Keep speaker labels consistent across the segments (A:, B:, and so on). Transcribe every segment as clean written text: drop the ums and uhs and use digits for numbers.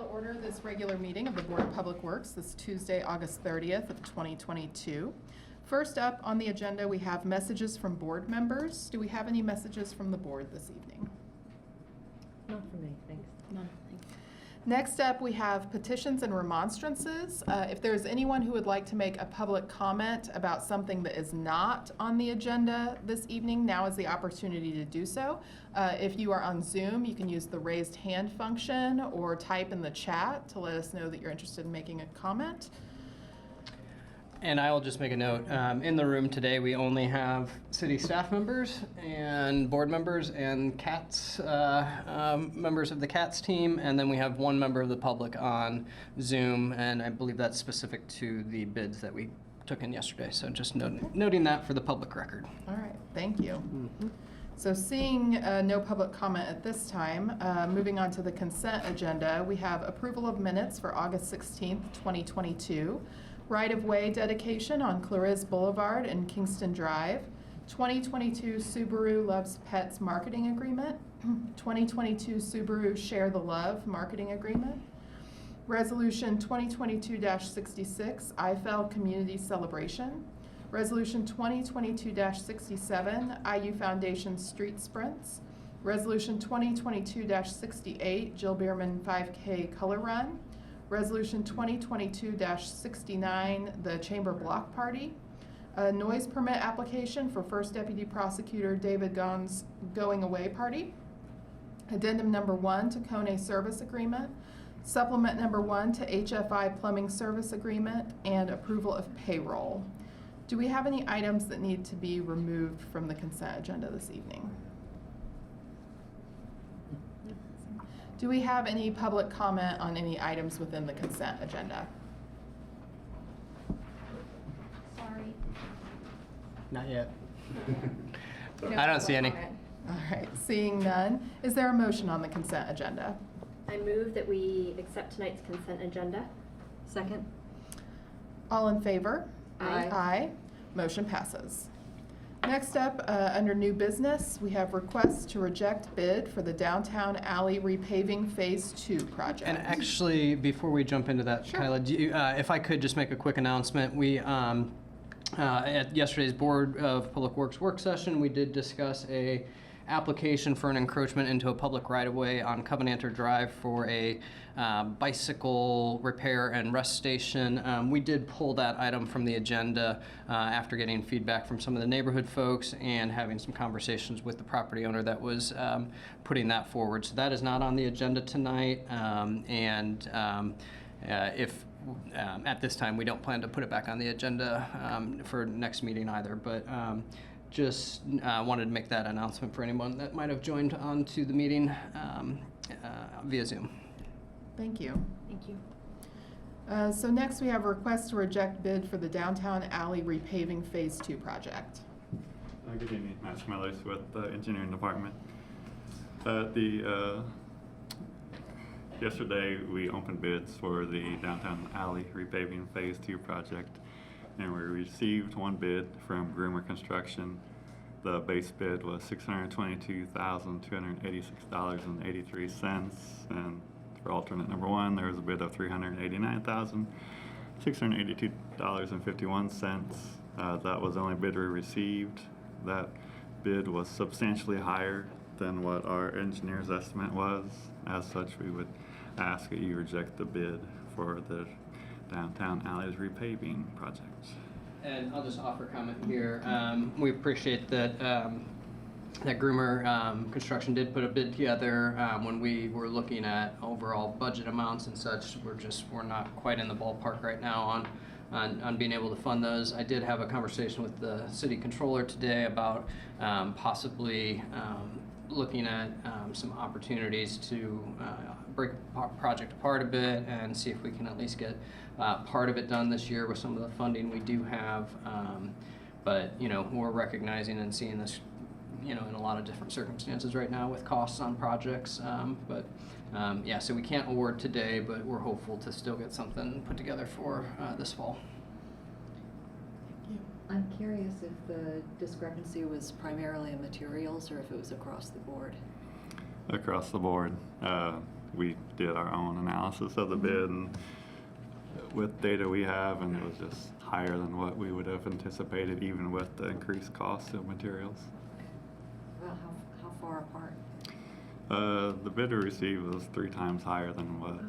A: to order this regular meeting of the Board of Public Works this Tuesday, August 30th of 2022. First up on the agenda, we have messages from board members. Do we have any messages from the board this evening?
B: Not for me, thanks.
A: None. Next up, we have petitions and remonstrances. If there's anyone who would like to make a public comment about something that is not on the agenda this evening, now is the opportunity to do so. If you are on Zoom, you can use the raised hand function or type in the chat to let us know that you're interested in making a comment.
C: And I will just make a note, in the room today, we only have city staff members and board members and CATS, members of the CATS team, and then we have one member of the public on Zoom, and I believe that's specific to the bids that we took in yesterday. So just noting that for the public record.
A: All right, thank you. So seeing no public comment at this time, moving on to the consent agenda, we have approval of minutes for August 16th, 2022. Right-of-way dedication on Clarice Boulevard and Kingston Drive, 2022 Subaru Loves Pets marketing agreement, 2022 Subaru Share the Love marketing agreement, Resolution 2022-66 IFL Community Celebration, Resolution 2022-67 IU Foundation Street Sprints, Resolution 2022-68 Jill Bierman 5K Color Run, Resolution 2022-69, the Chamber Block Party. A noise permit application for First Deputy Prosecutor David Gaughan's Going Away Party. Addendum number 1 to Kone Service Agreement. Supplement number 1 to HFI Plumbing Service Agreement, and approval of payroll. Do we have any items that need to be removed from the consent agenda this evening? Do we have any public comment on any items within the consent agenda?
D: Sorry.
C: Not yet.
A: No
C: I don't see any.
A: comment. All right, seeing none, is there a motion on the consent agenda?
D: I move that we accept tonight's consent agenda.
B: Second?
A: All in favor?
D: Aye.
A: Aye. Motion passes. Next up, under new business, we have requests to reject bid for the downtown alley repaving Phase 2 project.
C: And actually, before we jump into that,
A: Sure.
C: Kyla, do you, if I could just make a quick announcement. We, at yesterday's Board of Public Works work session, we did discuss a application for an encroachment into a public right-of-way on Covenanter Drive for a bicycle repair and rest station. We did pull that item from the agenda after getting feedback from some of the neighborhood folks and having some conversations with the property owner that was putting that forward. So that is not on the agenda tonight, if at this time we don't plan to put it back on the agenda for next meeting either, but just wanted to make that announcement for anyone that might have joined on to the meeting via Zoom.
A: Thank you.
D: Thank you.
A: So next we have a request to reject bid for the downtown alley repaving Phase 2 project.
E: Good evening, Matt Schmellers with the engineering department. Yesterday we opened bids for the downtown alley repaving Phase 2 project, and we received one bid from Gerber Construction. The base bid was $622,286.83, and for alternate number 1, there was a bid of $389,682.51. That was the only bid we received. That bid was substantially higher than what our engineer's estimate was. As such, we would ask that you reject the bid for the downtown alleys repaving project.
C: And I'll just offer comment here. We appreciate that that Gerber Construction did put a bid together. When we were looking at overall budget amounts and such, we're not quite in the ballpark right now on being able to fund those. I did have a conversation with the city controller today about possibly looking at some opportunities to break the project apart a bit and see if we can at least get part of it done this year with some of the funding we do have. But, you know, we're recognizing and seeing this, you know, in a lot of different circumstances right now with costs on projects. Yeah, so we can't award today, but we're hopeful to still get something put together for this fall.
B: I'm curious if the discrepancy was primarily in materials or if it was across the board.
E: Across the board. we did our own analysis of the bid and with data we have, and it was just higher than what we would have anticipated, even with the increased cost of materials.
B: Well, how far apart?
E: The bid we received was 3 times higher than what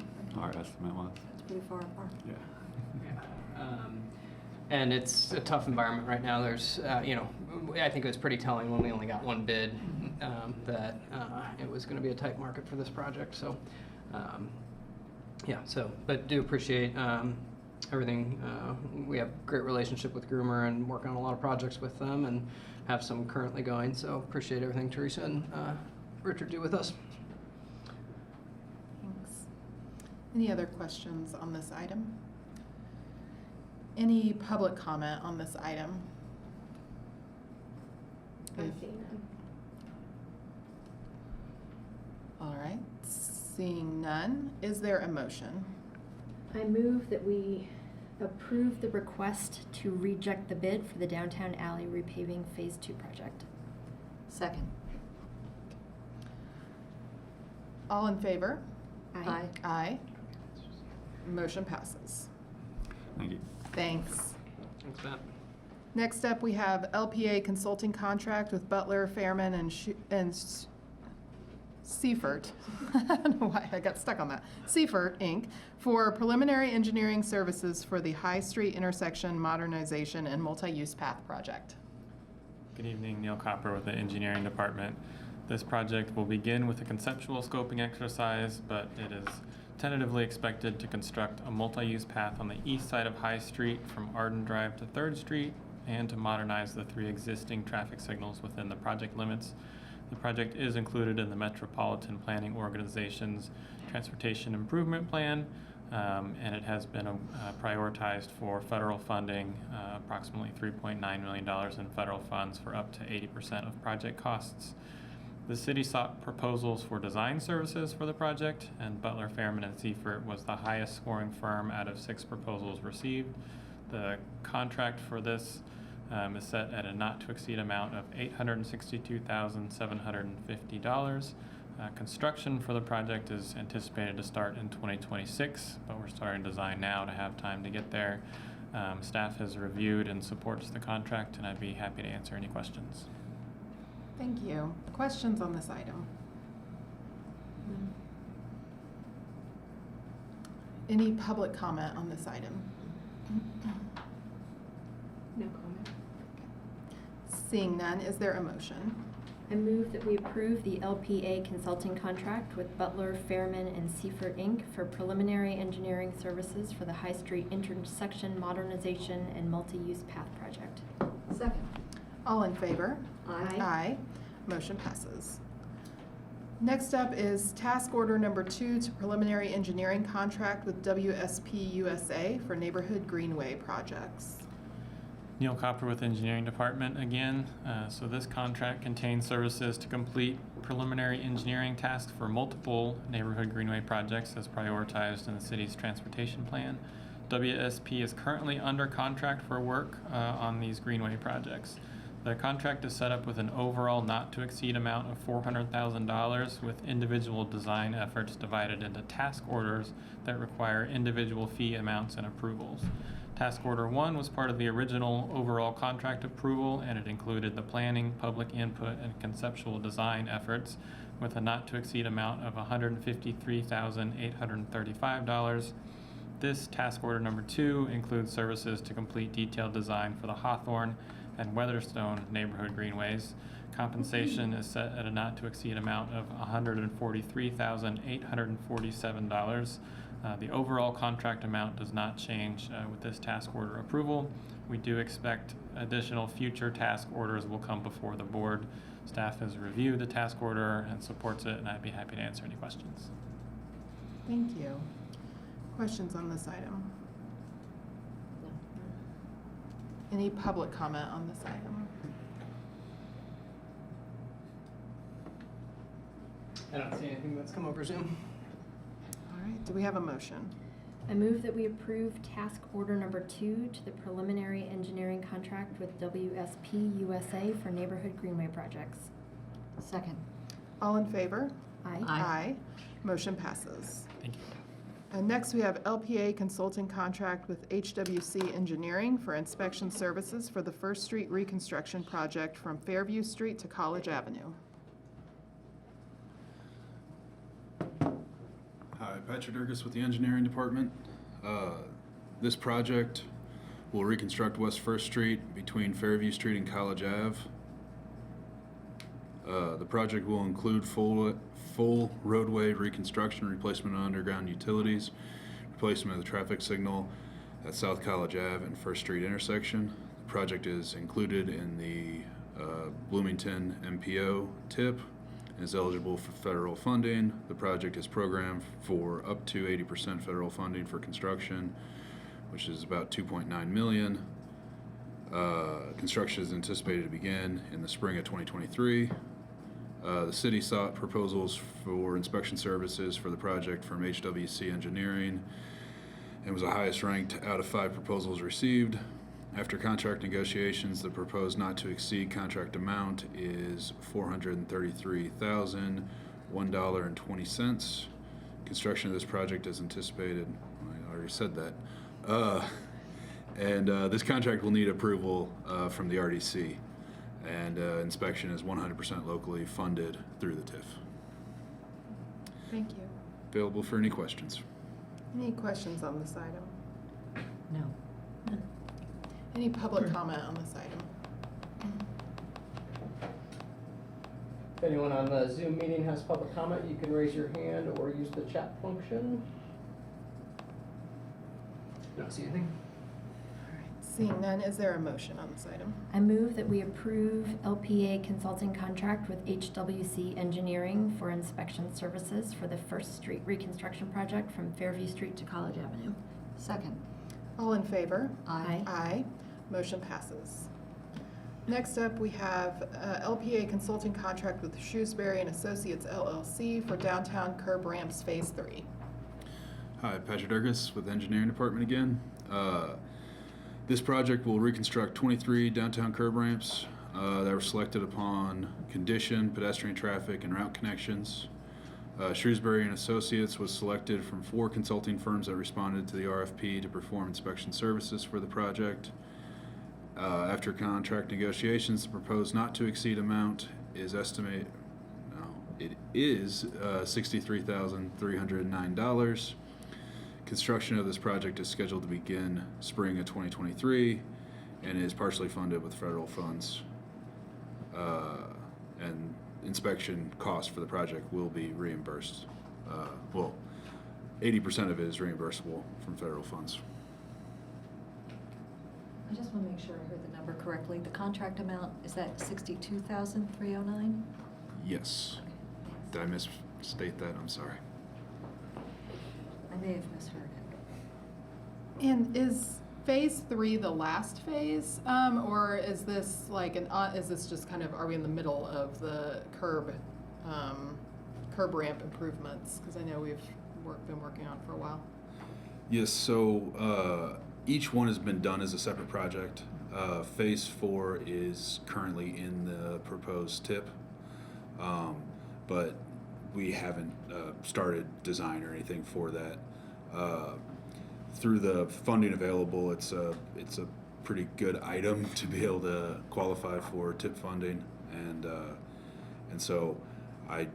E: our estimate was.
B: It's pretty far apart.
E: Yeah.
C: And it's a tough environment right now. There's, I think it was pretty telling when we only got one bid that it was going to be a tight market for this project. So, but do appreciate everything. We have a great relationship with Gerber and work on a lot of projects with them and have some currently going. So appreciate everything Teresa and Richard do with us.
A: Thanks. Any other questions on this item? Any public comment on this item?
D: I'm
A: If-
D: seeing none.
A: All right, seeing none, is there a motion?
D: I move that we approve the request to reject the bid for the downtown alley repaving Phase 2 project.
B: Second.
A: All in favor?
B: Aye.
A: Aye. Motion passes.
E: Thank you.
A: Thanks.
C: Thanks, Matt.
A: Next up, we have LPA consulting contract with Butler, Fairman, and Seifert. I don't know why I got stuck on that. Seifert, Inc., for preliminary engineering services for the High Street intersection modernization and multi-use path project.
F: Good evening, Neil Copper with the Engineering Department. This project will begin with a conceptual scoping exercise, but it is tentatively expected to construct a multi-use path on the east side of High Street from Arden Drive to 3rd Street and to modernize the 3 existing traffic signals within the project limits. The project is included in the Metropolitan Planning Organization's Transportation Improvement Plan, and it has been prioritized for federal funding, approximately $3.9 million in federal funds for up to 80% of project costs. The city sought proposals for design services for the project, and Butler, Fairman, and Seifert was the highest scoring firm out of 6 proposals received. The contract for this is set at a not-to-exceed amount of $862,750. Construction for the project is anticipated to start in 2026, but we're starting design now to have time to get there. Staff has reviewed and supports the contract, and I'd be happy to answer any questions.
A: Thank you. Questions on this item? Any public comment on this item?
D: No comment.
A: Seeing none, is there a motion?
D: I move that we approve the LPA consulting contract with Butler, Fairman, and Seifert, Inc. for preliminary engineering services for the High Street intersection modernization and multi-use path project.
B: Second.
A: All in favor?
B: Aye.
A: Aye. Motion passes. Next up is task order number 2 to preliminary engineering contract with WSP USA for neighborhood greenway projects.
F: Neil Copper with Engineering Department again. So this contract contains services to complete preliminary engineering tasks for multiple neighborhood greenway projects as prioritized in the city's transportation plan. WSP is currently under contract for work on these greenway projects. The contract is set up with an overall not-to-exceed amount of $400,000 with individual design efforts divided into task orders that require individual fee amounts and approvals. Task Order 1 was part of the original overall contract approval, and it included the planning, public input, and conceptual design efforts with a not-to-exceed amount of $153,835. This Task Order number 2 includes services to complete detailed design for the Hawthorne and Weatherstone neighborhood greenways. Compensation is set at a not-to-exceed amount of $143,847. The overall contract amount does not change with this task order approval. We do expect additional future task orders will come before the board. Staff has reviewed the task order and supports it, and I'd be happy to answer any questions.
A: Thank you. Questions on this item? Any public comment on this item?
C: I don't see anything that's come over Zoom.
A: All right, do we have a motion?
D: I move that we approve task order number 2 to the preliminary engineering contract with WSP USA for neighborhood greenway projects.
B: Second.
A: All in favor?
D: Aye.
B: Aye.
A: Motion passes.
F: Thank you.
A: And next, we have LPA consulting contract with HWC Engineering for inspection services for the First Street reconstruction project from Fairview Street to College Avenue.
G: Hi, Patrick Durkis with the engineering department. This project will reconstruct West First Street between Fairview Street and College Ave. The project will include full roadway reconstruction, replacement of underground utilities, replacement of the traffic signal at South College Ave and First Street intersection. The project is included in the Bloomington MPO TIP and is eligible for federal funding. The project is programmed for up to 80% federal funding for construction, which is about $2.9 million. Construction is anticipated to begin in the spring of 2023. The city sought proposals for inspection services for the project from HWC Engineering and was the highest ranked out of 5 proposals received. After contract negotiations, the proposed not to exceed contract amount is $433,001.20. Construction of this project is anticipated, I already said that, and this contract will need approval from the RDC. And inspection is 100% locally funded through the TIF.
A: Thank you.
G: Available for any questions.
A: Any questions on this item?
B: No.
A: Any public comment on this item?
C: If anyone on the Zoom meeting has public comment, you can raise your hand or use the chat function. Don't see anything.
A: Seeing none, is there a motion on this item?
D: I move that we approve LPA consulting contract with HWC Engineering for inspection services for the First Street reconstruction project from Fairview Street to College Avenue.
B: Second.
A: All in favor?
B: Aye.
A: Aye. Motion passes. Next up, we have LPA consulting contract with Shrewsbury and Associates LLC for downtown curb ramps Phase 3.
G: Hi, Patrick Durkis with the engineering department again. This project will reconstruct 23 downtown curb ramps that were selected upon condition, pedestrian traffic, and route connections. Shrewsbury and Associates was selected from 4 consulting firms that responded to the RFP to perform inspection services for the project. After contract negotiations, the proposed not to exceed amount is $63,309. Construction of this project is scheduled to begin spring of 2023 and is partially funded with federal funds. And inspection costs for the project will be reimbursed. 80% of it is reimbursable from federal funds.
B: I just want to make sure I heard the number correctly. The contract amount, is that $62,309?
G: Yes.
B: Okay,
G: Did I
B: thanks.
G: misstate that? I'm sorry.
B: I may have misheard it.
A: And is Phase 3 the last phase? Or is this like is this just kind of, are we in the middle of the curb ramp improvements? Because I know we've been working on it for a while.
G: Yes, so each one has been done as a separate project. Phase 4 is currently in the proposed TIP, but we haven't started design or anything for that. Through the funding available, it's a pretty good item to be able to qualify for TIP funding, and so I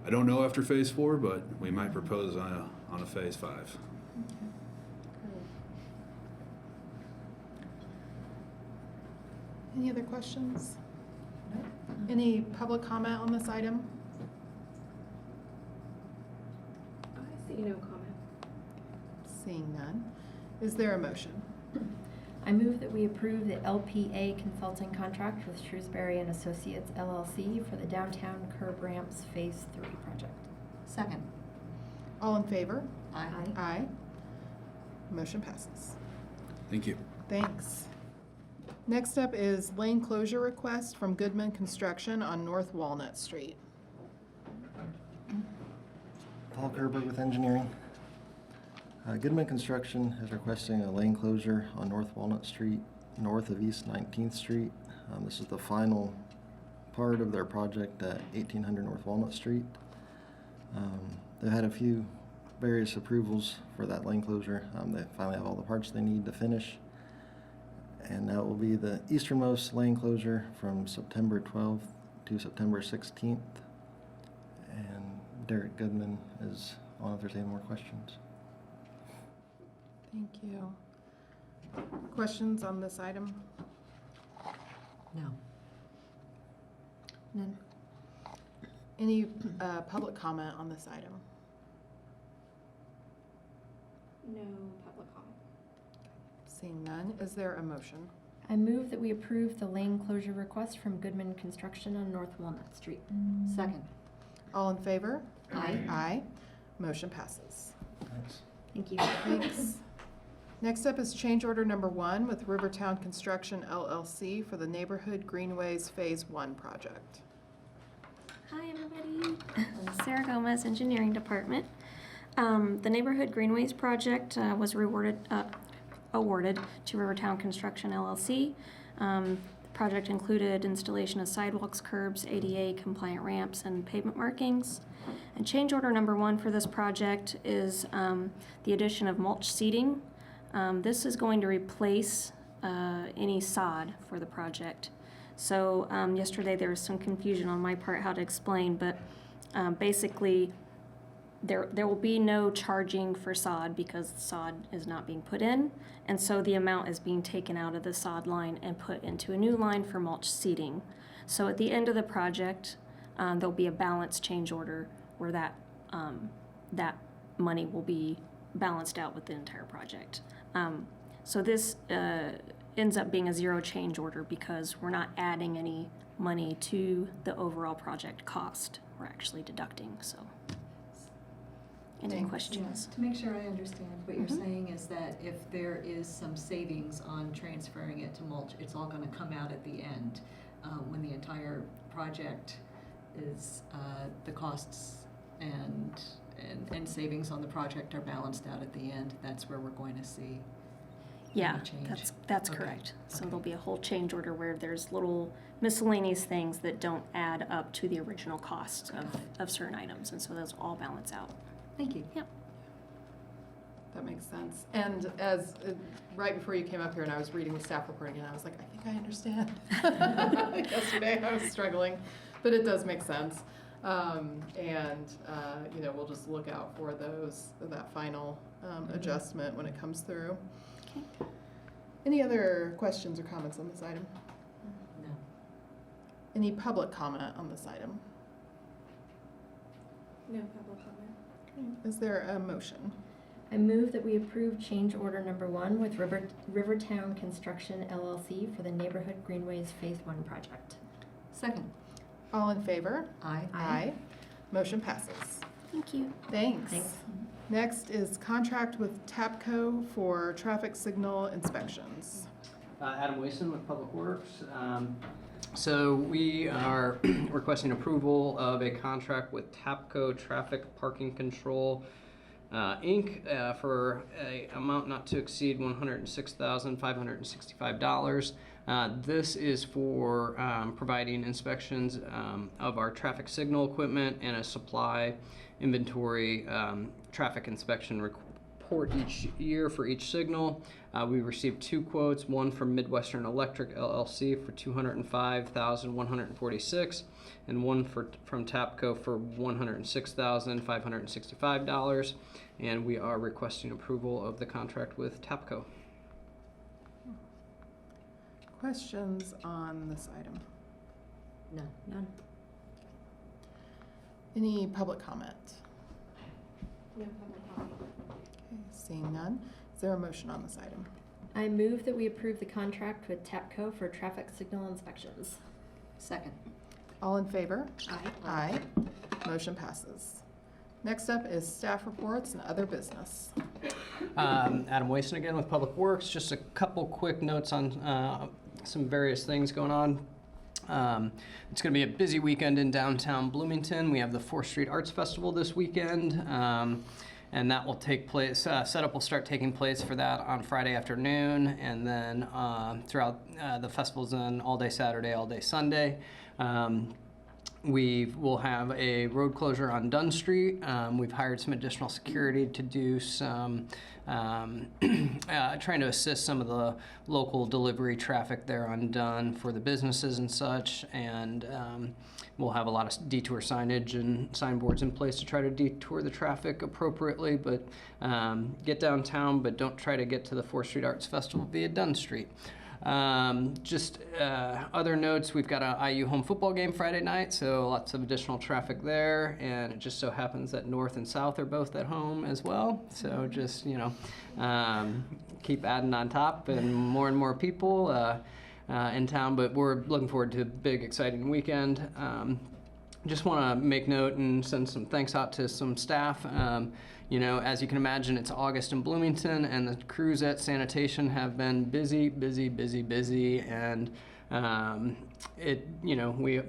G: don't know after Phase 4, but we might propose on a Phase 5.
A: Any other questions?
B: No?
A: Any public comment on this item?
H: I see no comment.
A: Seeing none, is there a motion?
D: I move that we approve the LPA consulting contract with Shrewsbury and Associates LLC for the downtown curb ramps Phase 3 project.
B: Second.
A: All in favor?
B: Aye.
A: Aye. Motion passes.
G: Thank you.
A: Thanks. Next up is lane closure request from Goodman Construction on North Walnut Street.
I: Paul Gerber with engineering. Goodman Construction is requesting a lane closure on North Walnut Street, north of East 19th Street. This is the final part of their project at 1800 North Walnut Street. They've had a few various approvals for that lane closure. They finally have all the parts they need to finish. And that will be the easternmost lane closure from September 12th to September 16th. And Derek Goodman is on if there's any more questions.
A: Thank you. Questions on this item?
B: No.
A: None. Any public comment on this item?
H: No public comment.
A: Seeing none, is there a motion?
D: I move that we approve the lane closure request from Goodman Construction on North Walnut Street.
B: Second.
A: All in favor?
B: Aye.
A: Aye. Motion passes.
I: Thanks.
D: Thank you.
A: Thanks. Next up is change order number 1 with Rivertown Construction LLC for the Neighborhood Greenways Phase 1 project.
J: Hi, everybody. Sarah Gomez, Engineering Department. The Neighborhood Greenways project was awarded to Rivertown Construction LLC. The project included installation of sidewalks, curbs, ADA compliant ramps, and pavement markings. And change order number 1 for this project is the addition of mulch seating. This is going to replace any sod for the project. So yesterday there was some confusion on my part how to explain, but basically there will be no charging for sod because sod is not being put in, and so the amount is being taken out of the sod line and put into a new line for mulch seating. So at the end of the project, there'll be a balance change order where that money will be balanced out with the entire project. So this ends up being a zero change order because we're not adding any money to the overall project cost. We're actually deducting, so. Any
A: Thanks.
J: questions?
B: To make sure I understand, what you're
J: Mhm.
B: saying is that if there is some savings on transferring it to mulch, it's all gonna come out at the end, when the entire project is, the costs and savings on the project are balanced out at the end, that's where we're going to see
J: Yeah,
B: any change.
J: that's
B: Okay.
J: correct. So
B: Okay.
J: there'll be a whole change order where there's little miscellaneous things that don't add up to the original cost of certain items, and so those all balance out.
B: Thank you.
J: Yep.
A: That makes sense. And as, right before you came up here and I was reading the staff report again, I was like, I think I understand. Yesterday I was struggling, but it does make sense. We'll just look out for that final adjustment when it comes through.
J: Okay.
A: Any other questions or comments on this item?
B: No.
A: Any public comment on this item?
H: No public comment.
A: Is there a motion?
D: I move that we approve change order number 1 with Rivertown Construction LLC for the Neighborhood Greenways Phase 1 project.
B: Second.
A: All in favor?
B: Aye.
A: Aye. Motion passes.
J: Thank you.
A: Thanks.
D: Thanks.
A: Next is contract with Tapco for traffic signal inspections.
C: Adam Wason with Public Works. So we are requesting approval of a contract with Tapco Traffic Parking Control, Inc. For a amount not to exceed $106,565. This is for providing inspections of our traffic signal equipment and a supply inventory traffic inspection report each year for each signal. We received 2 quotes, one from Midwestern Electric LLC for $205,146 and one from Tapco for $106,565, and we are requesting approval of the contract with Tapco.
A: Questions on this item?
B: No.
D: None.
A: Any public comment?
H: No public comment.
A: Okay, seeing none. Is there a motion on this item?
D: I move that we approve the contract with Tapco for traffic signal inspections.
B: Second.
A: All in favor?
D: Aye.
A: Aye. Motion passes. Next up is staff reports and other business.
C: Adam Wason again with Public Works. Just a couple quick notes on some various things going on. It's going to be a busy weekend in downtown Bloomington. We have the 4th Street Arts Festival this weekend, and that will take place, setup will start taking place for that on Friday afternoon, and then throughout the festival's on all day Saturday, all day Sunday. We'll have a road closure on Dunn Street. We've hired some additional security to do some trying to assist some of the local delivery traffic there on Dunn for the businesses and such. And we'll have a lot of detour signage and signboards in place to try to detour the traffic appropriately, but get downtown, but don't try to get to the 4th Street Arts Festival via Dunn Street. Other notes, we've got an IU home football game Friday night, so lots of additional traffic there, and it just so happens that North and South are both at home as well, so just, keep adding on top and more people in town, but we're looking forward to a big, exciting weekend. Just want to make note and send some thanks out to some staff. As you can imagine, it's August in Bloomington, and the crews at sanitation have been busy, and we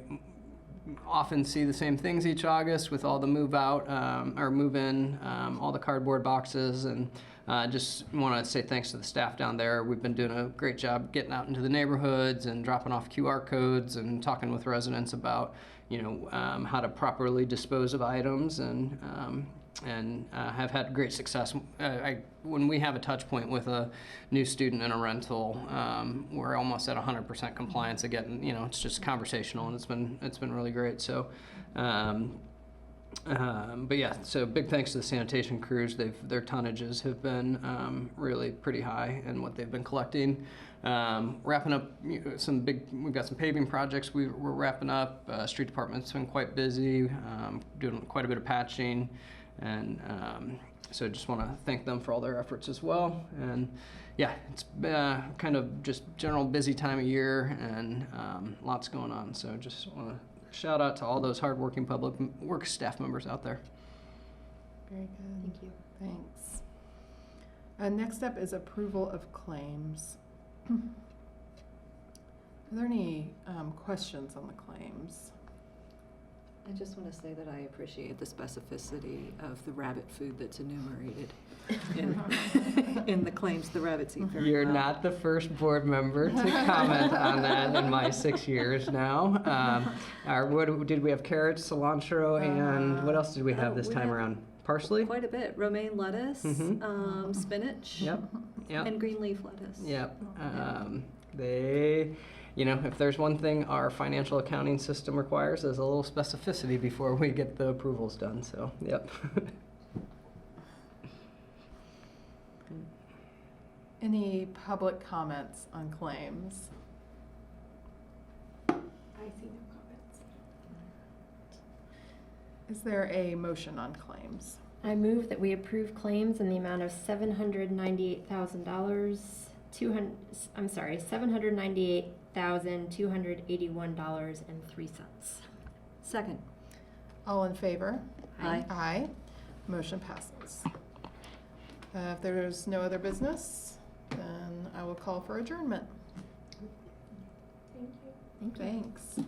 C: often see the same things each August with all the move out or move in, all the cardboard boxes, and just want to say thanks to the staff down there. We've been doing a great job getting out into the neighborhoods and dropping off QR codes and talking with residents about how to properly dispose of items, and have had great success. When we have a touch point with a new student in a rental, we're almost at 100% compliance again. It's just conversational, and it's been really great. So, but yeah, so big thanks to the sanitation crews. Their tonnages have been really pretty high in what they've been collecting. Wrapping up we've got some paving projects we're wrapping up. Street department's been quite busy, doing quite a bit of patching, and so just want to thank them for all their efforts as well. And yeah, it's kind of just general busy time of year, and lots going on. So just want to shout out to all those hardworking public works staff members out there.
A: Very good.
D: Thank you.
A: Thanks. Next up is approval of claims. Are there any questions on the claims?
B: I just want to say that I appreciate the specificity of the rabbit food that's enumerated in the claims. The rabbits eat very
C: You're
B: well.
C: not the first board member to comment on that in my 6 years now. What did we have? Carrots, cilantro, and what else did we have this
B: we
C: time
B: have
C: around? Parsley?
B: Quite a bit. Romaine lettuce,
C: Mhm.
B: spinach,
C: Yep.
B: and green leaf lettuce.
C: Yep. If there's one thing our financial accounting system requires is a little specificity before we get the approvals done. So, yep.
A: Any public comments on claims?
H: I see no comments.
A: Is there a motion on claims?
D: I move that we approve claims in the amount of $798,281.03.
B: Second.
A: All in favor?
B: Aye.
A: Aye. Motion passes. If there's no other business, then I will call for adjournment.
H: Thank you.
A: Thanks.